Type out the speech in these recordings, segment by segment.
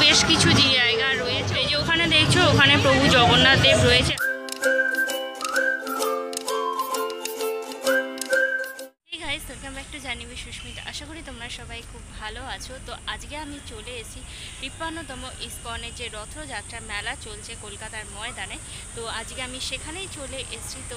বেশ কিছু জায়গা রয়েছে। এই যে ওখানে দেখছো, ওখানে প্রভু জগন্নাথ দেব রয়েছে। ওয়েলকাম ব্যাক টু জানিবি সুস্মিতা। আশা করি তোমরা সবাই খুব ভালো আছো। তো আজকে আমি চলে এসেছি ৫৩তম ইস্কনের যে রথযাত্রা মেলা চলছে কলকাতার ময়দানে। তো আজকে আমি সেখানেই চলে এসেছি। তো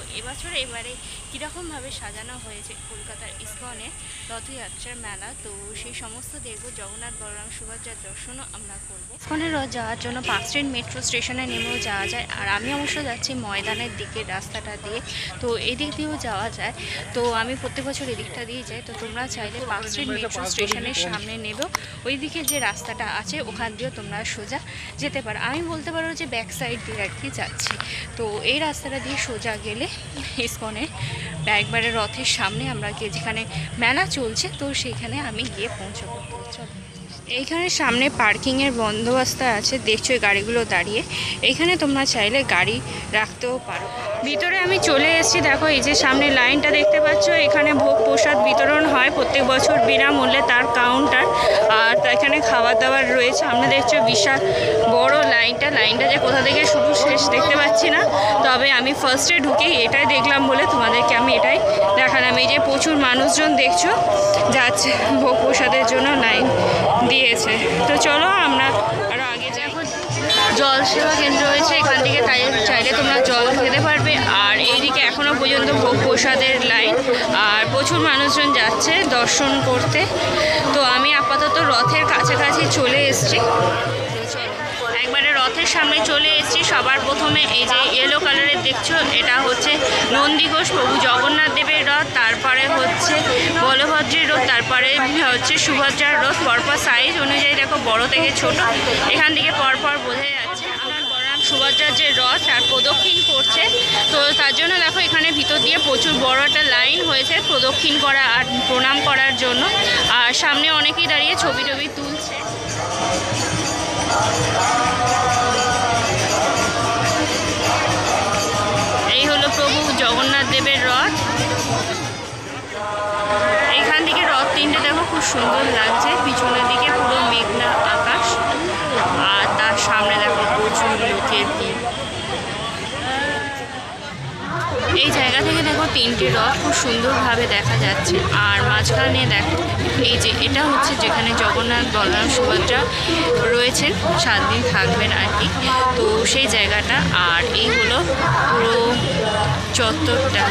এবারে কীরকমভাবে সাজানো হয়েছে কলকাতার ইস্কনে রথযাত্রার মেলা, তো সেই সমস্ত দেখব। জগন্নাথ বলরাম সুভদ্রার দর্শনও আমরা করবো। ইস্কনের রথ যাওয়ার জন্য পার্ক স্ট্রিট মেট্রো স্টেশনে নেমেও যাওয়া যায়, আর আমি অবশ্য যাচ্ছি ময়দানের দিকে রাস্তাটা দিয়ে। তো এদিক দিয়েও যাওয়া যায়। তো আমি প্রত্যেক বছর এদিকটা দিয়ে যাই। তো তোমরা চাইলে পার্ক স্ট্রিট মেট্রো স্টেশনের সামনে নেবেও ওই দিকে যে রাস্তাটা আছে ওখান দিয়েও তোমরা সোজা যেতে পারো। আমি বলতে পারো যে ব্যাক সাইড দিয়ে আর কি যাচ্ছি। তো এই রাস্তাটা দিয়ে সোজা গেলে ইস্কনে একবারে রথের সামনে আমরা গিয়ে যেখানে মেলা চলছে, তো সেইখানে আমি গিয়ে পৌঁছবো। চলো, এইখানে সামনে পার্কিংয়ের বন্দোবস্ত আছে, দেখছো গাড়িগুলো দাঁড়িয়ে। এইখানে তোমরা চাইলে গাড়ি রাখতেও পারো। ভিতরে আমি চলে এসেছি। দেখো এই যে সামনে লাইনটা দেখতে পাচ্ছ, এখানে ভোগ প্রসাদ বিতরণ হয় প্রত্যেক বছর বিনামূল্যে, তার কাউন্টার। আর এখানে খাবার দাবার রয়েছে। আমরা দেখছো বিশাল বড় লাইনটা যে কোথা থেকে শুরু শেষ দেখতে পাচ্ছি না, তবে আমি ফার্স্টে ঢুকে এটাই দেখলাম বলে তোমাদেরকে আমি এটাই দেখালাম। এই যে প্রচুর মানুষজন দেখছো যাচ্ছে ভোগ প্রসাদের জন্য লাইন দিয়েছে। তো চলো আমরা আরও আগে যাই। জল সেবা কেন্দ্র রয়েছে, এখান থেকে চাইলে তোমরা জল খেতে পারবে। আর এইদিকে এখনও পর্যন্ত ভোগ প্রসাদের লাইন, আর প্রচুর মানুষজন যাচ্ছে দর্শন করতে। তো আমি আপাতত রথের কাছাকাছি চলে এসেছি। একবারে রথের সামনে চলে এসেছি। সবার প্রথমে এই যে ইয়েলো কালারের দেখছো, এটা হচ্ছে নন্দীঘোষ প্রভু জগন্নাথ দেবের রথ। তারপরে হচ্ছে বলভদ্রের রথ, তারপরে হচ্ছে সুভদ্রার রথ। পরপর সাইজ অনুযায়ী দেখো বড় থেকে ছোট, এখান থেকে পরপর বোঝা যাচ্ছে। আমার বলরাম সুভদ্রার যে রথ আর প্রদক্ষিণ করছে, তো তার জন্য দেখো এখানে ভিতর দিয়ে প্রচুর বড় একটা লাইন হয়েছে প্রদক্ষিণ করা আর প্রণাম করার জন্য। আর সামনে অনেকেই দাঁড়িয়ে ছবি টবি তুলছে। এই হলো প্রভু জগন্নাথ দেবের রথ। এখান থেকে রথ তিনটে দেখো খুব সুন্দর লাগছে। পিছনের দিকে পুরো মেঘলা আকাশ, আর তার সামনে দেখো প্রচুর লোকের ভিড়। এই জায়গা থেকে দেখো তিনটে রথ খুব সুন্দরভাবে দেখা যাচ্ছে। আর মাঝখানে দেখো এই যে এটা হচ্ছে যেখানে জগন্নাথ বলরাম সুভদ্রা রয়েছেন, 7 দিন থাকবেন আর কি, তো সেই জায়গাটা। আর এই হলো পুরো চত্বরটা।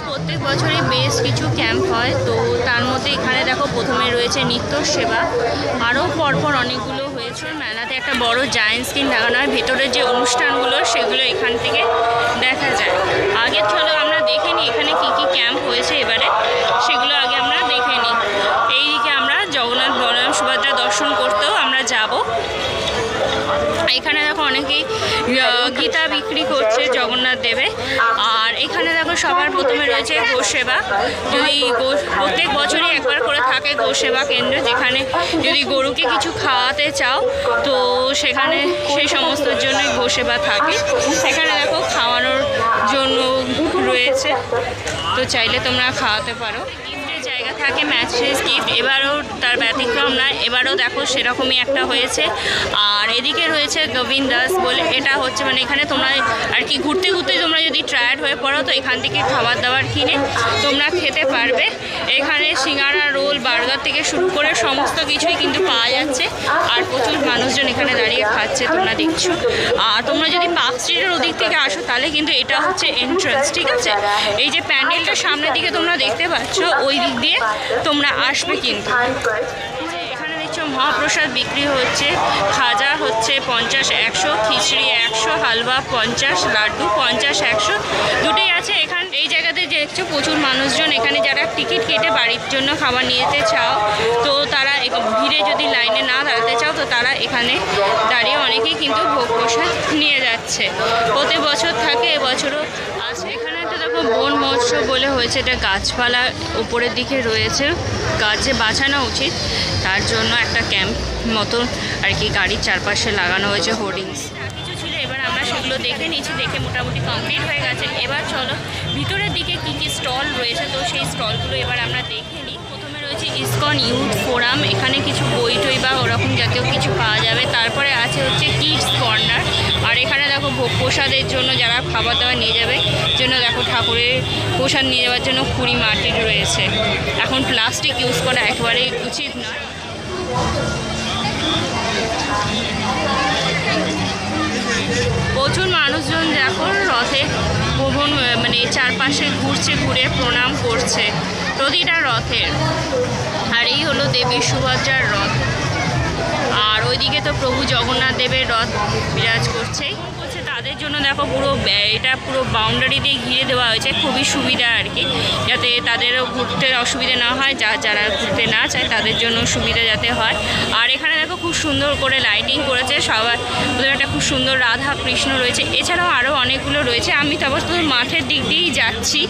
প্রত্যেক বছরই বেশ কিছু ক্যাম্প হয়, তো তার মধ্যে এখানে দেখো প্রথমে রয়েছে নৃত্য সেবা, আরও পরপর অনেকগুলো হয়েছে। মেলাতে একটা বড় জায়ান্ট স্ক্রিন লাগানো হয়, ভেতরের যে অনুষ্ঠানগুলো সেগুলো এখান থেকে দেখা যায়। আগে চলো আমরা দেখে নিই এখানে কি কি ক্যাম্প হয়েছে এবারে, সেগুলো আগে আমরা দেখে নিই। এইদিকে আমরা জগন্নাথ বলরাম সুভদ্রা দর্শন করতেও আমরা যাব। এখানে দেখো অনেকেই গীতা বিক্রি করছে জগন্নাথ দেবে। আর এখানে দেখো সবার প্রথমে রয়েছে গোসেবা। যদি প্রত্যেক বছরই একবার করে থাকে গোসেবা কেন্দ্র, যেখানে যদি গরুকে কিছু খাওয়াতে চাও তো সেখানে সেই সমস্তর জন্যই গোসেবা থাকে। এখানে দেখো খাওয়ানোর জন্য রয়েছে, তো চাইলে তোমরা খাওয়াতে পারো। জায়গা থাকে ম্যাচেস গিফট, এবারও তার ব্যতিক্রম না, এবারও দেখো সেরকমই একটা হয়েছে। আর এদিকে রয়েছে গোবিন্দ দাস বলে, এটা হচ্ছে মানে এখানে তোমরা আর কি ঘুরতে ঘুরতে তোমরা যদি টায়ার্ড হয়ে পড়ো তো এখান থেকে খাবার দাবার কিনে তোমরা খেতে পারবে। এখানে সিঙ্গারা, রোল, বার্গার থেকে শুরু করে সমস্ত কিছুই কিন্তু পাওয়া যাচ্ছে। আর প্রচুর মানুষজন এখানে দাঁড়িয়ে খাচ্ছে তোমরা দেখছো। আর তোমরা যদি পার্ক স্ট্রিটের ওদিক থেকে আসো তাহলে কিন্তু এটা হচ্ছে এন্ট্রান্স, ঠিক আছে? এই যে প্যান্ডেলটা সামনের দিকে তোমরা দেখতে পাচ্ছ, ওই দিক দিয়ে তোমরা আসবে। কিন্তু এখানে দেখছো মহাপ্রসাদ বিক্রি হচ্ছে। খাজা হচ্ছে 50-100, খিচড়ি 100, হালুয়া 50, লাড্ডু 50-100 দুটোই আছে। এখানে এই জায়গাতে দেখছো প্রচুর মানুষজন, এখানে যারা টিকিট কেটে বাড়ির জন্য খাবার নিয়ে যেতে চাও তো তারা ভিড়ে যদি লাইনে না দাঁড়াতে চাও তো তারা এখানে দাঁড়িয়ে অনেকেই কিন্তু ভোগ প্রসাদ নিয়ে যাচ্ছে। প্রতি বছর থাকে, এবছরও আছে। এখানে তো দেখো বন মহোৎসব বলে হয়েছে, এটা গাছপালা উপরের দিকে রয়েছে, গাছে বাঁচানো উচিত তার জন্য একটা ক্যাম্প মতন আর কি গাড়ির চারপাশে লাগানো হয়েছে হোর্ডিংস। কিছু ছিল, এবার আমরা সেগুলো দেখে নিয়েছি, দেখে মোটামুটি কমপ্লিট হয়ে গেছে। এবার চলো ভিতরের দিকে কি কি স্টল রয়েছে, তো সেই স্টলগুলো এবার আমরা দেখে নিই। প্রথমে রয়েছে হচ্ছে ইসকন ইউথ ফোরাম, এখানে কিছু বই টই বা ওরকম জাতীয় কিছু পাওয়া যাবে। তারপরে আছে হচ্ছে কিডস কর্নার, আর এখানে দেখো ভোগ প্রসাদের জন্য যারা খাবার দাবার নিয়ে যাবে জন্য দেখো ঠাকুরের প্রসাদ নিয়ে যাওয়ার জন্য খুঁড়ি মাটির রয়েছে। এখন প্লাস্টিক ইউজ করা একেবারেই উচিত নয়। প্রচুর মানুষজন দেখো রথে ভ্রমণ মানে চারপাশে ঘুরছে, ঘুরে প্রণাম করছে প্রতিটা রথের। আর এই হলো দেবী সুভদ্রার রথ, আর ওইদিকে তো প্রভু জগন্নাথ দেবের রথ বিরাজ করছে। তাদের জন্য দেখো পুরো এটা পুরো বাউন্ডারি দিয়ে ঘিরে দেওয়া হয়েছে, খুবই সুবিধা আর কি, যাতে তাদেরও ঘুরতে অসুবিধা না হয়, যারা ঘুরতে না চায় তাদের জন্য সুবিধা যাতে হয়। আর এখানে দেখো খুব সুন্দর করে লাইটিং করেছে, সবার ওদের একটা খুব সুন্দর রাধা কৃষ্ণ রয়েছে, এছাড়াও আরও অনেকগুলো রয়েছে। আমি তারপর মাঠের দিক দিয়েই যাচ্ছি।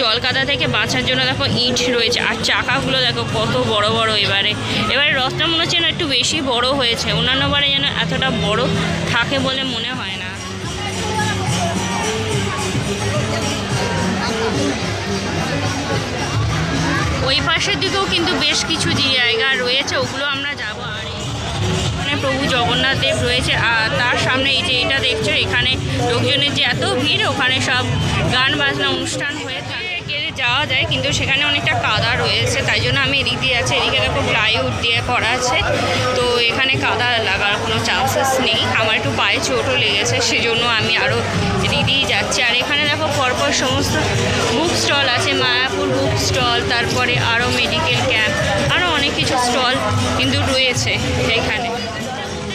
জলকাদা থেকে বাঁচার জন্য দেখো ইট রয়েছে, আর চাকাগুলো দেখো কত বড় বড়। এবারে রথটা মনে হচ্ছে না একটু বেশি বড় হয়েছে, অন্যান্য বারে যেন এতটা বড় থাকে বলে মনে হয় না। ওই পাশের দিকেও কিন্তু বেশ কিছু জায়গা রয়েছে, ওগুলো আমরা যাবো। আর এখানে প্রভু জগন্নাথ দেব রয়েছে, আর তার সামনে এই যে এটা দেখছো, এখানে লোকজনের যে এত ভিড়, ওখানে সব গান বাজনা অনুষ্ঠান হয়ে থাকে। যাওয়া যায় কিন্তু সেখানে অনেকটা কাদা রয়েছে, তাই জন্য আমি এদিক দিয়ে আছি। এদিকে দেখো প্লাইউড দিয়ে করা আছে, তো এখানে কাদা লাগার কোনো চান্সেস নেই। আমার একটু পায়ে চোটও লেগেছে, সেজন্য আমি আরও এদিক দিয়েই যাচ্ছি। আর এখানে দেখো পরপর সমস্ত বুক স্টল আছে, মায়াপুর বুক স্টল, তারপরে আরও মেডিকেল ক্যাম্প, আরও অনেক কিছু স্টল কিন্তু রয়েছে এখানে,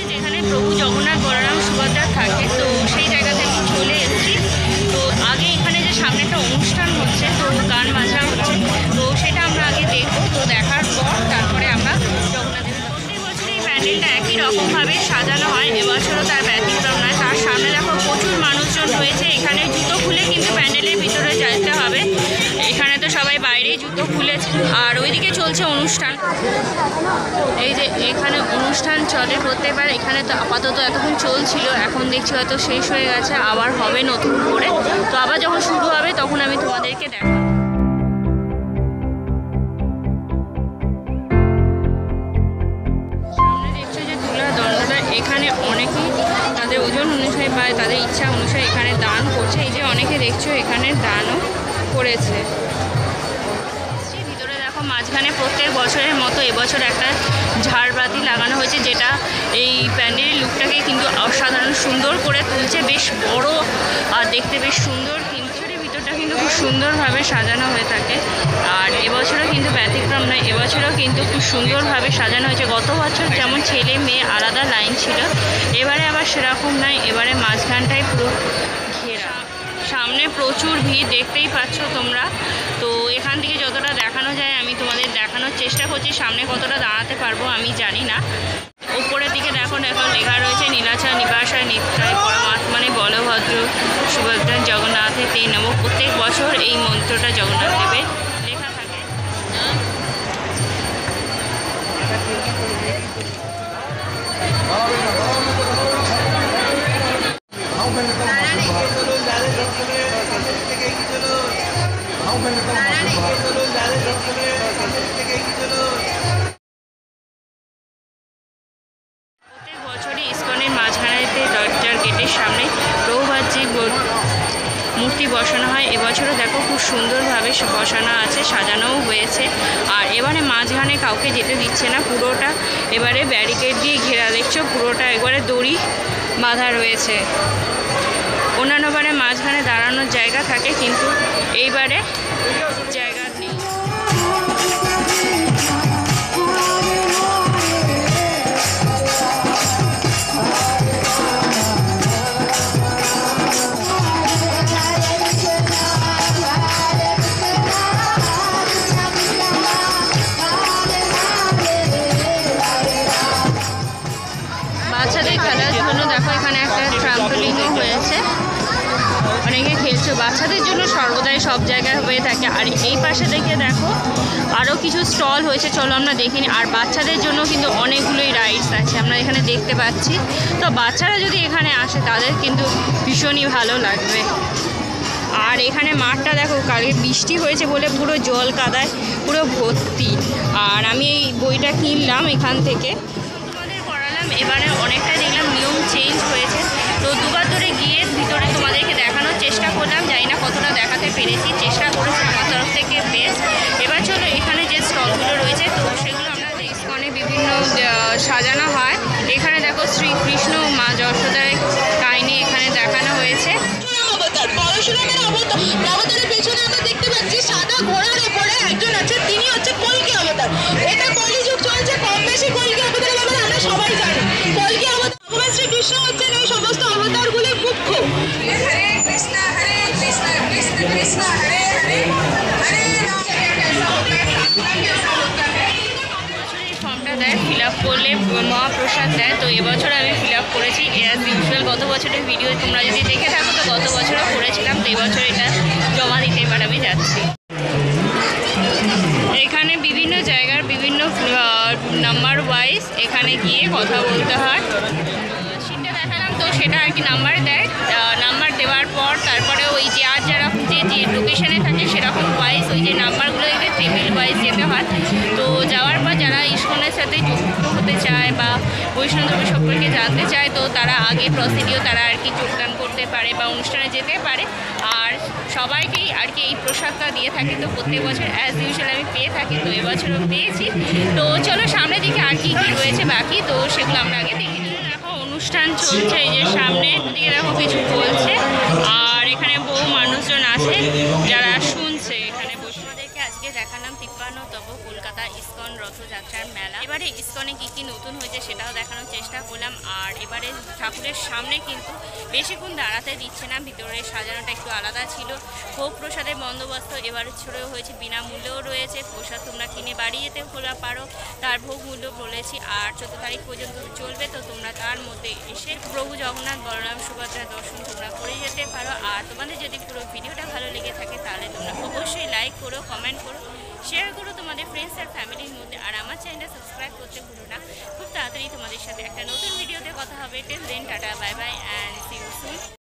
যেখানে প্রভু জগন্নাথ বলরাম সুভদ্রা থাকে। তো সেই জায়গা থেকে চলে এসেছি। তো আগে এখানে যে সামনে একটা অনুষ্ঠান হচ্ছে, তো গান বাজনা হচ্ছে, তো সেটা আমরা আগে দেখবো। তো দেখার পর তারপরে আমরা জগন্নাথের প্রতি বছর এই প্যান্ডেলটা একই রকমভাবে সাজানো হয়, এবছরও তার ব্যতিক্রম নয়। তার সামনে দেখো প্রচুর মানুষজন রয়েছে, এখানে জুতো খুলে কিন্তু প্যান্ডেলের ভিতরে যেতে হবে। এখানে তো সবাই বাইরেই জুতো খুলেছে। আর ওইদিকে চলছে অনুষ্ঠান, এই যে এখানে অনুষ্ঠান চলে প্রত্যেকবার। এখানে তো আপাতত এতক্ষণ চলছিল, এখন দেখছি হয়তো শেষ হয়ে গেছে, আবার হবে নতুন করে। তো আবার যখন শুরু হবে তখন আমি তোমাদেরকে দেখাবো। সামনে দেখছো যে তুলা দণ্ডটা, এখানে অনেকেই তাদের ওজন অনুযায়ী বা তাদের ইচ্ছা অনুসারে এখানে দান করছে। এই যে অনেকে দেখছো এখানে দানও করেছে। ভিতরে দেখো মাঝখানে প্রত্যেক বছরের মতো এবছর একটা ঝাড়বাতি লাগানো হয়েছে, যেটা এই প্যান্ডেলের লুকটাকে কিন্তু অসাধারণ সুন্দর করে তুলছে, বেশ বড় আর দেখতে বেশ সুন্দর। কিন্তু ভিতরটা কিন্তু খুব সুন্দরভাবে সাজানো হয়ে থাকে। আর এবছরও কিন্তু ব্যতিক্রম নয়, এবছরও কিন্তু খুব সুন্দরভাবে সাজানো হয়েছে। গত বছর যেমন ছেলে মেয়ে আলাদা লাইন ছিল, এবারে আবার সেরকম নয়, এবারে মাঝখানটায় পুরো ঘেরা। সামনে প্রচুর ভিড় দেখতেই পাচ্ছ তোমরা। তো এখান থেকে যতটা দেখানো যায় আমি তোমাদের দেখানোর চেষ্টা করছি, সামনে কতটা দাঁড়াতে পারবো আমি জানি না। উপরের দিকে দেখো লেখা রয়েছে নীলাচল নিবাসায় নিত্যায় পরমাত্মানে বলভদ্র সুভদ্রা জগন্নাথে তে নমঃ। প্রত্যেক বছর এই মন্ত্রটা জগন্নাথ দেবের লেখা থাকে। প্রত্যেক বছরই ইসকনের মাঝখানেতে দরজার গেটের সামনে প্রভুপাদজির মূর্তি বসানো হয়। এবছরও দেখো খুব সুন্দরভাবে বসানো আছে, সাজানোও হয়েছে। আর এবারে মাঝখানে কাউকে যেতে দিচ্ছে না, পুরোটা এবারে ব্যারিকেড দিয়ে ঘেরা। দেখছো পুরোটা একবারে দড়ি বাঁধা রয়েছে। অন্যান্যবারে মাঝখানে দাঁড়ানোর জায়গা থাকে, কিন্তু এইবারে জায়গা নেই। বাচ্চাদের খেলার জন্য দেখো এখানে একটা ট্রাম্পোলিনও হয়েছে, অনেকে খেলছে। বাচ্চাদের জন্য সর্বদাই সব জায়গায় হয়ে থাকে। আর এই পাশে দেখে দেখো আরও কিছু স্টল হয়েছে, চলো আমরা দেখিনি। আর বাচ্চাদের জন্য কিন্তু অনেকগুলোই রাইডস আছে আমরা এখানে দেখতে পাচ্ছি। তো বাচ্চারা যদি এখানে আসে তাদের কিন্তু ভীষণই ভালো লাগবে। আর এখানে মাঠটা দেখো, কালকে বৃষ্টি হয়েছে বলে পুরো জল কাদায় পুরো ভর্তি। আর আমি এই বইটা কিনলাম এখান থেকে, তোমাদের করালাম। এবারে অনেকটা দেখলাম নিয়ম চেঞ্জ হয়েছে, তো দুবার ধরে গিয়ে ভিতরে তোমাদেরকে দেখানোর চেষ্টা করলাম। জানি না কতটা দেখাতে পেরেছি, চেষ্টা করেছি আমার তরফ থেকে বেস্ট। এবার চলো এখানে যে স্টলগুলো রয়েছে তো সেগুলো আমরা ইসকনে বিভিন্ন সাজানো হয়। এখানে দেখো শ্রীকৃষ্ণ মা যশোদার কাহিনী এখানে দেখানো হয়েছে। অবতারের পেছনে আমরা দেখতে পাচ্ছি সাদা ঘোড়ার উপরে একজন আছে, তিনি হচ্ছে কল্কি অবতার। এটা কলিযুগ চলছে, কম বেশি কল্কি অবতারের ব্যাপারে আমরা সবাই জানি। কল্কি অবতার ভগবান শ্রীকৃষ্ণ হচ্ছেন এই সমস্ত অবতারগুলির মুখ্য। হরে কৃষ্ণ কৃষ্ণ কৃষ্ণ হরে হরে হরে রাম। ফর্মটা দেয়, ফিল আপ করলে মহাপ্রসাদ দেয়। তো এবছর আমি ফিল আপ করেছি অ্যাজ ইউজুয়াল। গত বছরের ভিডিও তোমরা যদি দেখে থাকো তো গত বছরও করেছিলাম, তো এবছর এটা জমা দিতে এবার আমি যাচ্ছি। এখানে বিভিন্ন জায়গার বিভিন্ন নাম্বার ওয়াইজ এখানে গিয়ে কথা বলতে হয়। সিটটা দেখালাম, তো সেটা আর কি নাম্বার দেয়। নাম্বার দেওয়ার পর তারপরে ওই যে আর যারা যে লোকেশানে থাকে সেরকম ওয়াইজ ওই যে নাম্বারগুলো দেখে টেবিল ওয়াইজ যেতে হয়। তো যাওয়ার পর যারা ইসকনের সাথে যুক্ত হতে চায় বা বৈষ্ণবদেবী সম্পর্কে জানতে চায় তো তারা আগে প্রসিডিও তারা আর কি যোগদান করতে পারে বা অনুষ্ঠানে যেতে পারে। আর সবাইকেই আর কি এই প্রসাদটা দিয়ে থাকি। তো প্রত্যেক বছর অ্যাজ ইউজুয়াল আমি পেয়ে থাকি, তো এবছরও পেয়েছি। তো চলো সামনের দিকে আর কি রয়েছে বাকি, তো সেগুলো আমরা আগে দেখে নিই। দেখো অনুষ্ঠান চলছে, এই যে সামনে দিকে দেখো কিছু বলছে, আর এখানে বহু মানুষজন আছে যারা শুনছে। এখানে বৈষ্ণবদেরকে আজকে দেখালাম 53তম কলকাতা ইসকন রথযাত্রার মেলা। এবারে ইসকনে কী কী নতুন হয়েছে সেটাও দেখানোর চেষ্টা করলাম। আর এবারে ঠাকুরের সামনে কিন্তু বেশিক্ষণ দাঁড়াতে দিচ্ছে না, ভিতরে সাজানোটা একটু আলাদা ছিল। ভোগ প্রসাদের বন্দোবস্ত এবারে ছড়েও হয়েছে, বিনামূল্যেও রয়েছে। প্রসাদ তোমরা কিনে বাড়ি যেতেও খোলা পারো, তার ভোগ মূল্য বলেছি। আর 14 তারিখ পর্যন্ত চলবে, তো তোমরা তার মধ্যে এসে প্রভু জগন্নাথ বলরাম সুভদ্রার দর্শন তোমরা করে যেতে পারো। আর তোমাদের যদি পুরো ভিডিওটা ভালো লেগে থাকে তাহলে তোমরা অবশ্যই লাইক করো, কমেন্ট করো, শেয়ার করো তোমাদের ফ্রেন্ডস আর ফ্যামিলির মধ্যে। আর আমার চ্যানেলটা সাবস্ক্রাইব করতে ভুলো না। খুব তাড়াতাড়ি তোমাদের সাথে একটা নতুন ভিডিওতে কথা হবে। Till then tata, bye bye and see you soon.